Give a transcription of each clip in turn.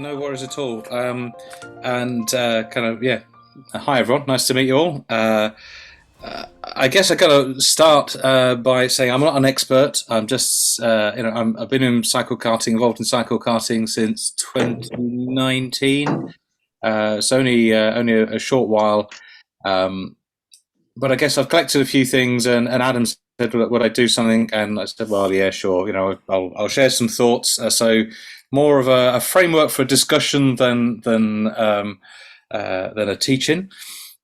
No worries at all. Hi everyone, nice to meet you all. I guess I gotta start by saying I'm not an expert. I'm just, I've been in cycle karting, involved in cycle karting since 2019. It's only a short while, um, but I guess I've collected a few things, and Adam said, "Would I do something?" And I said, "Well, yeah, sure. I'll share some thoughts." So more of a framework for discussion than a teaching.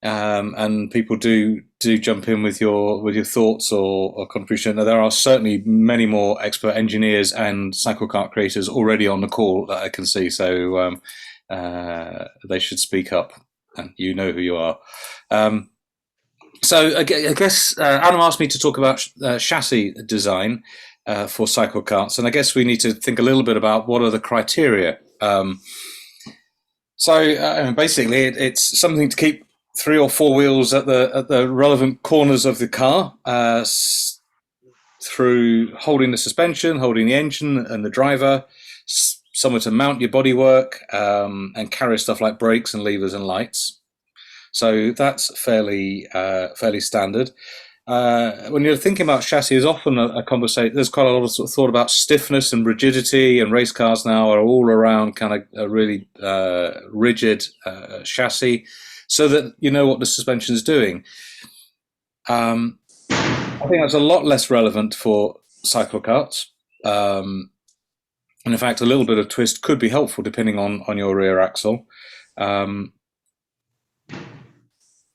And people do jump in with your thoughts or contribution. Now, there are certainly many more expert engineers and cycle kart creators already on the call that I can see. So they should speak up, and you know who you are. So I guess Adam asked me to talk about chassis design for cycle karts, and I guess we need to think a little bit about what are the criteria. Basically, it's something to keep 3 or 4 wheels at the relevant corners of the car, through holding the suspension, holding the engine and the driver, somewhere to mount your bodywork, and carry stuff like brakes and levers and lights. So that's fairly standard. When you're thinking about chassis, there's often a conversation. There's quite a lot of sort of thought about stiffness and rigidity, and race cars now are all around kind of a really rigid chassis, so that you know what the suspension is doing. I think that's a lot less relevant for cycle karts. And in fact, a little bit of twist could be helpful depending on your rear axle.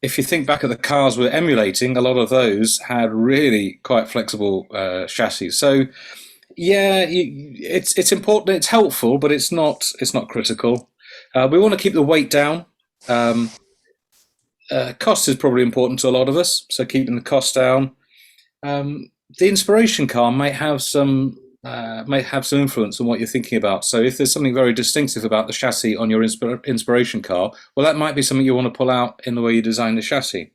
If you think back at the cars we're emulating, a lot of those had really quite flexible chassis. So, yeah, it's important. It's helpful, but it's not critical. We want to keep the weight down. Cost is probably important to a lot of us, so keeping the cost down. The inspiration car might have some influence on what you're thinking about. So if there's something very distinctive about the chassis on your inspiration car, well, that might be something you want to pull out in the way you design the chassis.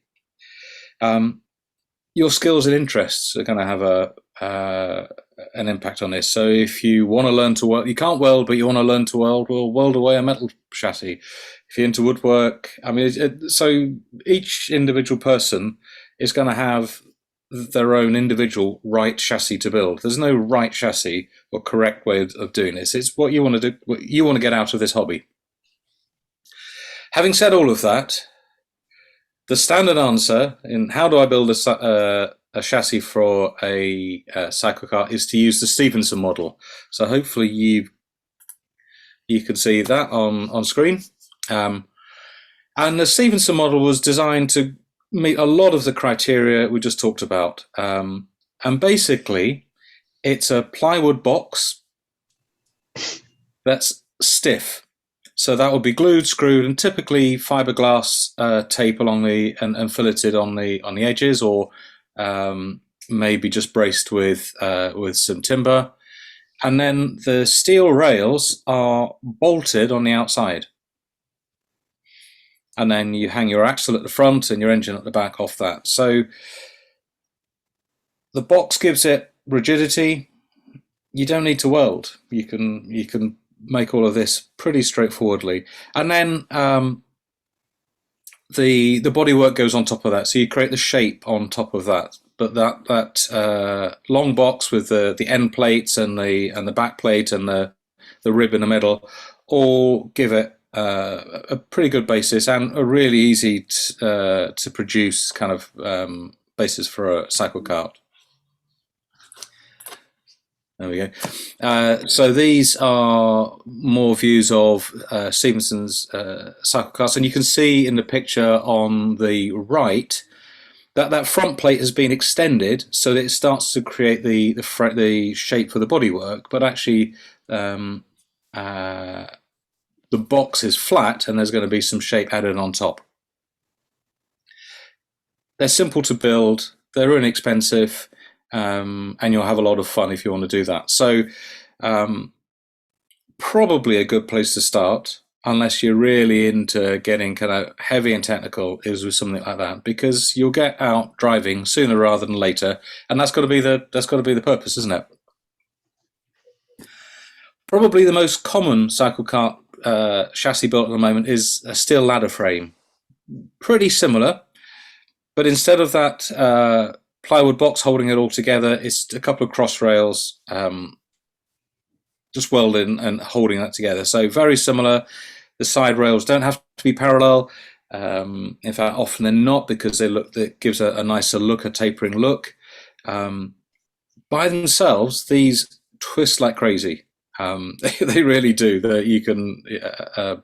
Your skills and interests are going to have an impact on this. So if you want to learn to weld, you can't weld, but you want to learn to weld, well, weld away a metal chassis. If you're into woodwork, so each individual person is going to have their own individual right chassis to build. There's no right chassis or correct way of doing this. It's what you want to do, what you want to get out of this hobby. Having said all of that, the standard answer in how do I build a chassis for a cycle car is to use the Stevenson model. So hopefully you can see that on screen. And the Stevenson model was designed to meet a lot of the criteria we just talked about. And basically, it's a plywood box that's stiff. So that will be glued, screwed, and typically fiberglass tape along and filleted on the edges, or maybe just braced with some timber. And then the steel rails are bolted on the outside. And then you hang your axle at the front and your engine at the back off that. So the box gives it rigidity. You don't need to weld. You can make all of this pretty straightforwardly. And then the bodywork goes on top of that. So you create the shape on top of that. But that long box with the end plates and the back plate and the rib in the middle all give it a pretty good basis and a really easy to produce kind of basis for a cycle kart. There we go. So these are more views of Stevenson's cycle karts, and you can see in the picture on the right that front plate has been extended so that it starts to create the shape for the bodywork, but actually the box is flat and there's going to be some shape added on top. They're simple to build, they're inexpensive, and you'll have a lot of fun if you want to do that. So probably a good place to start, unless you're really into getting kind of heavy and technical, is with something like that, because you'll get out driving sooner rather than later, and that's got to be the purpose, isn't it? Probably the most common cycle kart chassis built at the moment is a steel ladder frame. Pretty similar, but instead of that plywood box holding it all together, it's a couple of cross rails just welded and holding that together. So very similar. The side rails don't have to be parallel. In fact, often they're not, because it gives a nicer look, a tapering look. By themselves, these twist like crazy. They really do. You can,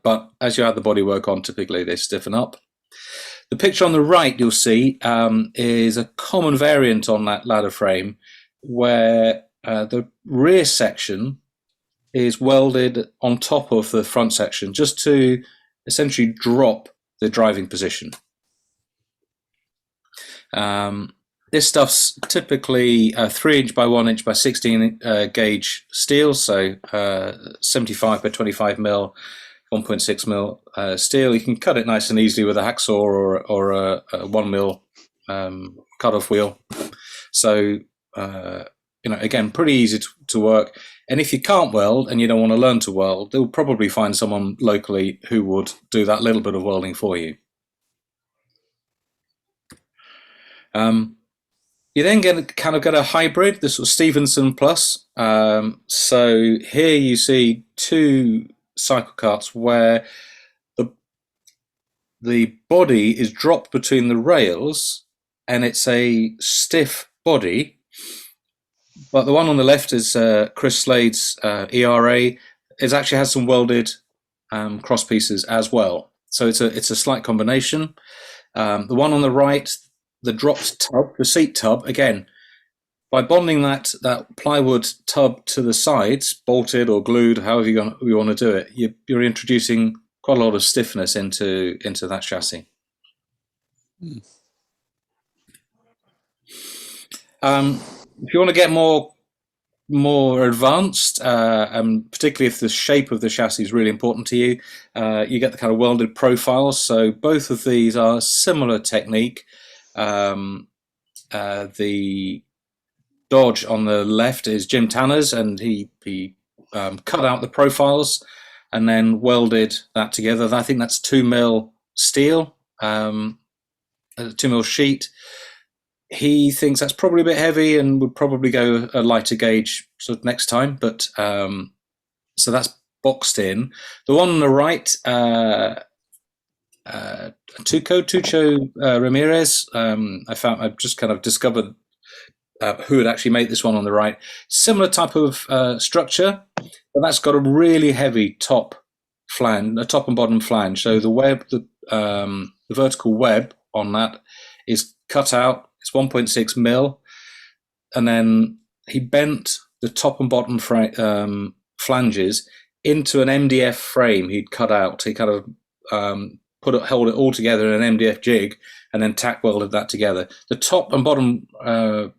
but as you add the bodywork on, typically they stiffen up. The picture on the right you'll see is a common variant on that ladder frame, where the rear section is welded on top of the front section, just to essentially drop the driving position. This stuff's typically 3" by 1" by 16 gauge steel, so 75 by 25 mil, 1.6 mil steel. You can cut it nice and easily with a hacksaw or a 1 mil cut-off wheel. So again, pretty easy to work. And if you can't weld and you don't want to learn to weld, they'll probably find someone locally who would do that little bit of welding for you. You then get a hybrid, this was Stevenson Plus. So here you see two Cyclekarts where the body is dropped between the rails, and it's a stiff body. But the one on the left is Chris Slade's ERA. It actually has some welded cross pieces as well. So it's a slight combination. The one on the right, the dropped tub, the seat tub, again, by bonding that plywood tub to the sides, bolted or glued, however you want to do it, you're introducing quite a lot of stiffness into that chassis. If you want to get more advanced, and particularly if the shape of the chassis is really important to you, you get the kind of welded profiles. So both of these are similar technique. The Dodge on the left is Jim Tanner's, and he cut out the profiles and then welded that together. I think that's 2 mil steel, 2 mil sheet. He thinks that's probably a bit heavy and would probably go a lighter gauge sort of next time, but so that's boxed in. The one on the right, Tucho Ramirez, I've just kind of discovered who had actually made this one on the right. Similar type of structure, but that's got a really heavy top flange, a top and bottom flange. So the web, the vertical web on that is cut out. It's 1.6 mil, and then he bent the top and bottom flanges into an MDF frame he'd cut out. He kind of held it all together in an MDF jig, and then tack welded that together. The top and bottom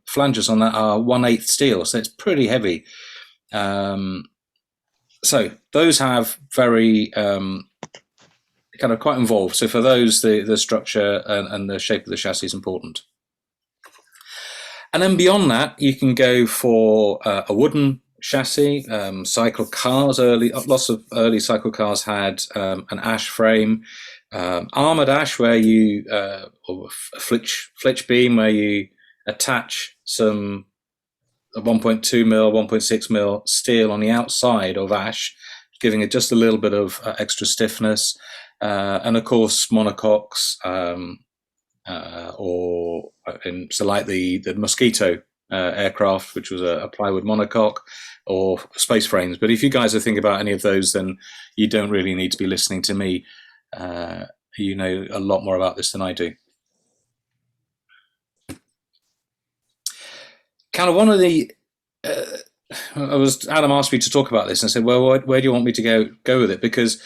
flanges on that are 1/8 steel, so it's pretty heavy. So those have very kind of quite involved. So for those, the structure and the shape of the chassis is important. And then beyond that, you can go for a wooden chassis. Cyclekars, lots of early cyclecars had an ash frame, armored ash, where or a flitch beam, where you attach some 1.2 mil, 1.6 mil steel on the outside of ash, giving it just a little bit of extra stiffness, and of course monocoques. So like the Mosquito aircraft, which was a plywood monocoque, or space frames. But if you guys are thinking about any of those, then you don't really need to be listening to me. You know a lot more about this than I do. Kind of one of the Adam asked me to talk about this, and I said, well, where do you want me to go with it? Because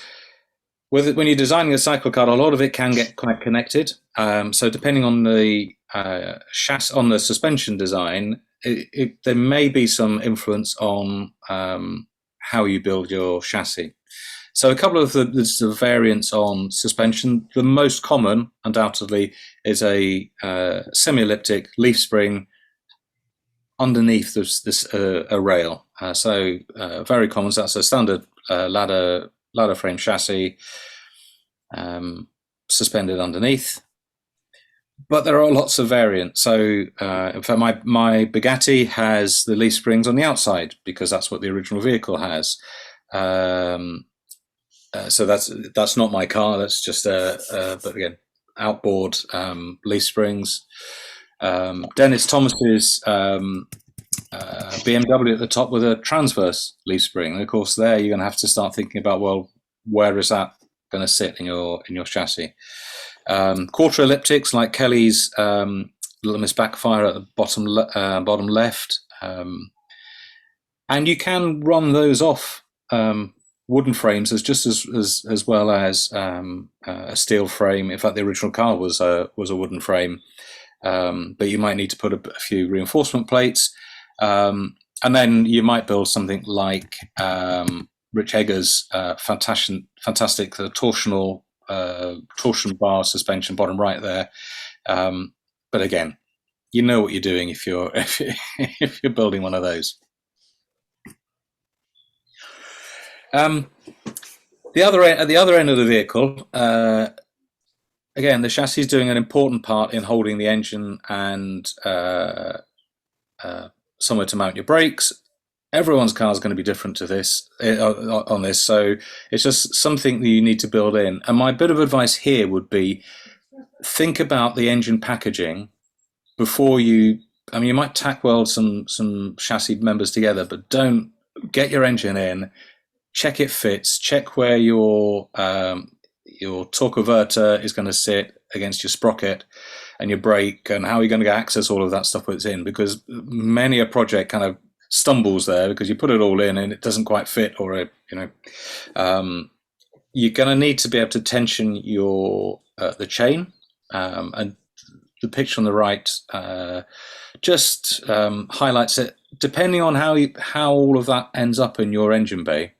when you're designing a cyclekart, a lot of it can get quite connected. So depending on the chassis, on the suspension design, there may be some influence on how you build your chassis. So a couple of the variants on suspension. The most common, undoubtedly, is a semi-elliptic leaf spring underneath a rail. So very common. So that's a standard ladder ladder frame chassis, suspended underneath. But there are lots of variants. So, in fact, my Bugatti has the leaf springs on the outside because that's what the original vehicle has. So that's not my car. That's just but again, outboard leaf springs. Dennis Thomas's BMW at the top with a transverse leaf spring. And of course, there you're going to have to start thinking about, well, where is that going to sit in your chassis? Quarter elliptics like Kelly's Little Miss Backfire at the bottom left, and you can run those off wooden frames as well as a steel frame. In fact, the original car was a wooden frame, but you might need to put a few reinforcement plates, and then you might build something like Rich Egger's fantastic torsional torsion bar suspension, bottom right there. But again, you know what you're doing if you're building one of those. At the other end of the vehicle, again, the chassis is doing an important part in holding the engine and somewhere to mount your brakes. Everyone's car is going to be different to this on this, so it's just something that you need to build in. And my bit of advice here would be, think about the engine packaging before you. I mean, you might tack weld some chassis members together, but don't get your engine in. Check it fits. Check where your torque converter is going to sit against your sprocket and your brake, and how you're going to access all of that stuff when it's in. Because many a project kind of stumbles there because you put it all in and it doesn't quite fit, or you're going to need to be able to tension your the chain, and the picture on the right just highlights it. Depending on how all of that ends up in your engine bay,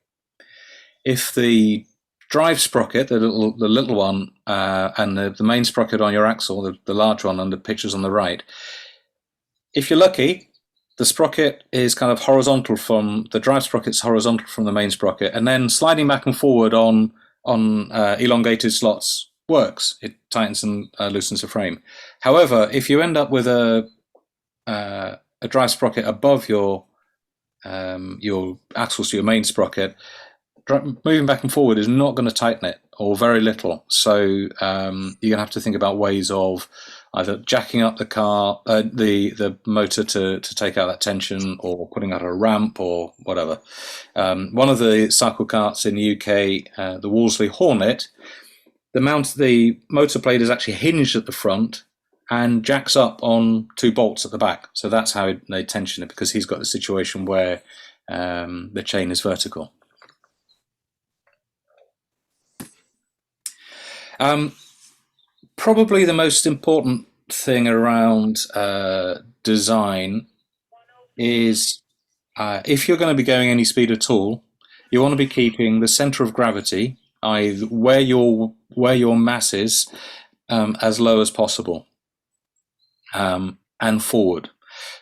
if the drive sprocket, the little one, and the main sprocket on your axle, the large one, and the pictures on the right, if you're lucky, the sprocket is kind of horizontal from the drive sprocket's horizontal from the main sprocket, and then sliding back and forward on elongated slots works. It tightens and loosens the frame. However, if you end up with a drive sprocket above your axles to your main sprocket, moving back and forward is not going to tighten it, or very little. So you're going to have to think about ways of either jacking up the car, the motor to take out that tension, or putting out a ramp or whatever. One of the Cyclekarts in the UK, the Wolseley Hornet, the motor blade is actually hinged at the front and jacks up on two bolts at the back. So that's how they tension it, because he's got the situation where the chain is vertical. Probably the most important thing around design is, if you're going to be going any speed at all, you want to be keeping the center of gravity, i.e. where your mass is, as low as possible, and forward.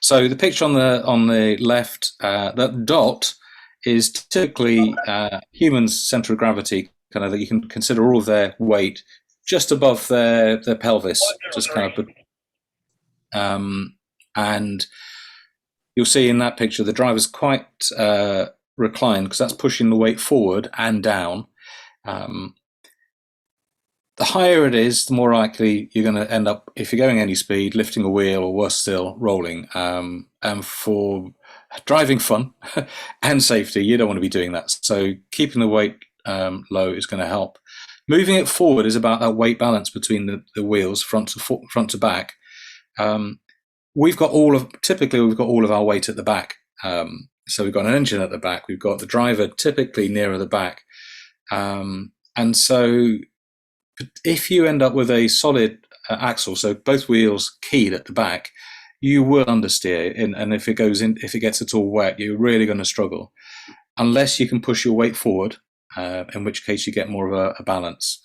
So the picture on the left, that dot is typically humans' center of gravity, kind of, that you can consider all of their weight just above their pelvis, just kind of. And you'll see in that picture the driver's quite reclined, because that's pushing the weight forward and down. The higher it is, the more likely you're going to end up, if you're going any speed, lifting a wheel, or worse still, rolling. And for driving fun and safety, you don't want to be doing that. So keeping the weight low is going to help. Moving it forward is about that weight balance between the wheels, front to back. We've got all of our weight at the back. So we've got an engine at the back. We've got the driver typically nearer the back. And so if you end up with a solid axle, so both wheels keyed at the back, you will understeer. And if it gets at all wet, you're really going to struggle, unless you can push your weight forward, in which case you get more of a balance.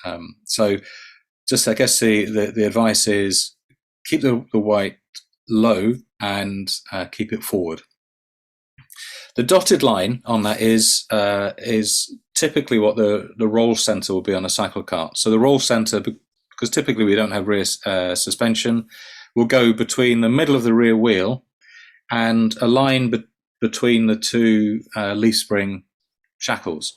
So just, I guess the advice is, keep the weight low and keep it forward. The dotted line on that is typically what the roll center will be on a cycle cart. So the roll center, because typically we don't have rear suspension, will go between the middle of the rear wheel and a line between the two leaf spring shackles.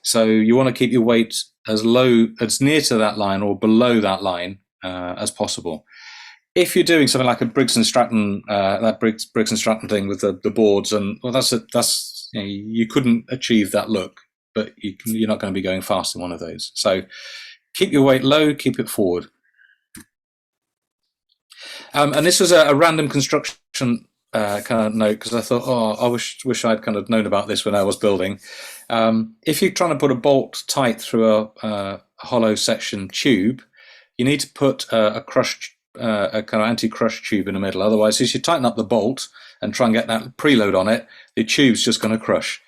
So you want to keep your weight as near to that line or below that line as possible. If you're doing something like a Briggs and Stratton, that Briggs and Stratton thing with the boards, and well, that's you couldn't achieve that look, but you're not going to be going fast in one of those. So keep your weight low, keep it forward. And this was a random construction kind of note, because I thought, I wish I'd kind of known about this when I was building. If you're trying to put a bolt tight through a hollow section tube, you need to put a kind of anti-crush tube in the middle. Otherwise, if you tighten up the bolt and try and get that preload on it, the tube's just going to crush.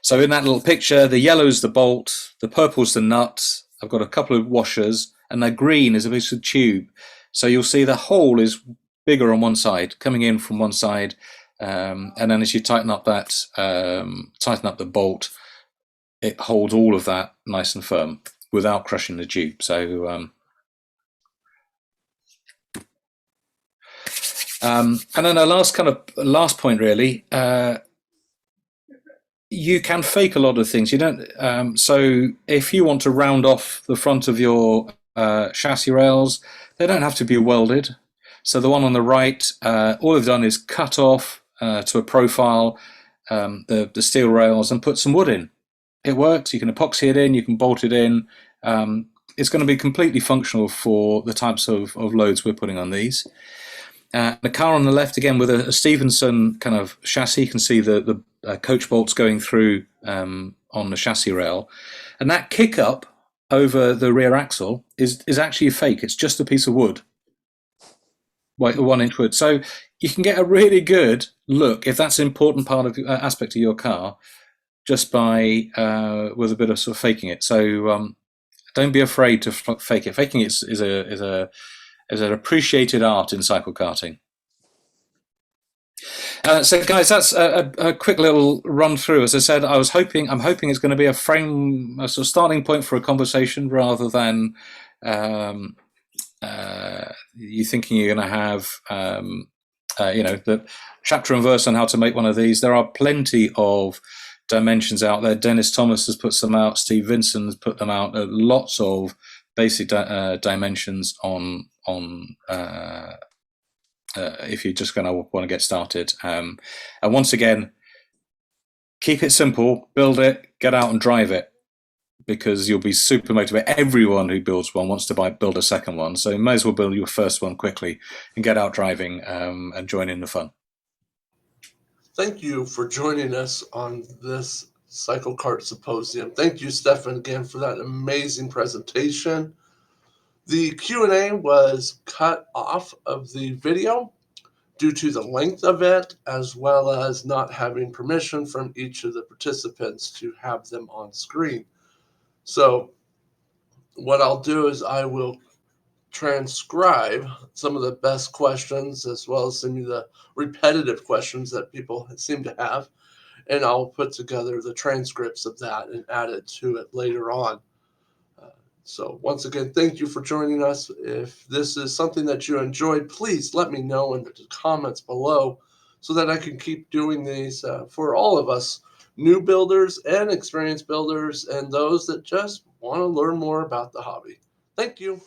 So in that little picture, the yellow's the bolt, the purple's the nut. I've got a couple of washers, and the green is a piece of tube. So you'll see the hole is bigger on one side, coming in from one side, and then as you tighten up the bolt, it holds all of that nice and firm without crushing the tube. So and then the last point really, you can fake a lot of things. You don't. So if you want to round off the front of your chassis rails, they don't have to be welded. So the one on the right, all they've done is cut off to a profile the steel rails and put some wood in. It works. You can epoxy it in. You can bolt it in. It's going to be completely functional for the types of loads we're putting on these. The car on the left, again, with a Stevenson kind of chassis, you can see the coach bolts going through on the chassis rail. And that kick up over the rear axle is actually fake. It's just a piece of wood, like 1 inch wood. So you can get a really good look, if that's an important part of aspect of your car, just by with a bit of sort of faking it. So don't be afraid to fake it. Faking it is an appreciated art in cycle karting. So guys, that's a quick little run through. As I said, I'm hoping it's going to be a sort of starting point for a conversation, rather than you thinking you're going to have the chapter and verse on how to make one of these. There are plenty of dimensions out there. Dennis Thomas has put some out. Steve Vinson has put them out. Lots of basic dimensions on if you're just going to want to get started. And once again, keep it simple, build it, get out and drive it, because you'll be super motivated. Everyone who builds one wants to build a second one, so you may as well build your first one quickly and get out driving and join in the fun. Thank you for joining us on this Cyclekart Symposium. Thank you, Stefan, again for that amazing presentation. The Q&A was cut off of the video due to the length of it, as well as not having permission from each of the participants to have them on screen. So what I'll do is I will transcribe some of the best questions, as well as some of the repetitive questions that people seem to have, and I'll put together the transcripts of that and add it to it later on. So once again, thank you for joining us. If this is something that you enjoyed, please let me know in the comments below so that I can keep doing these for all of us, new builders and experienced builders, and those that just want to learn more about the hobby. Thank you.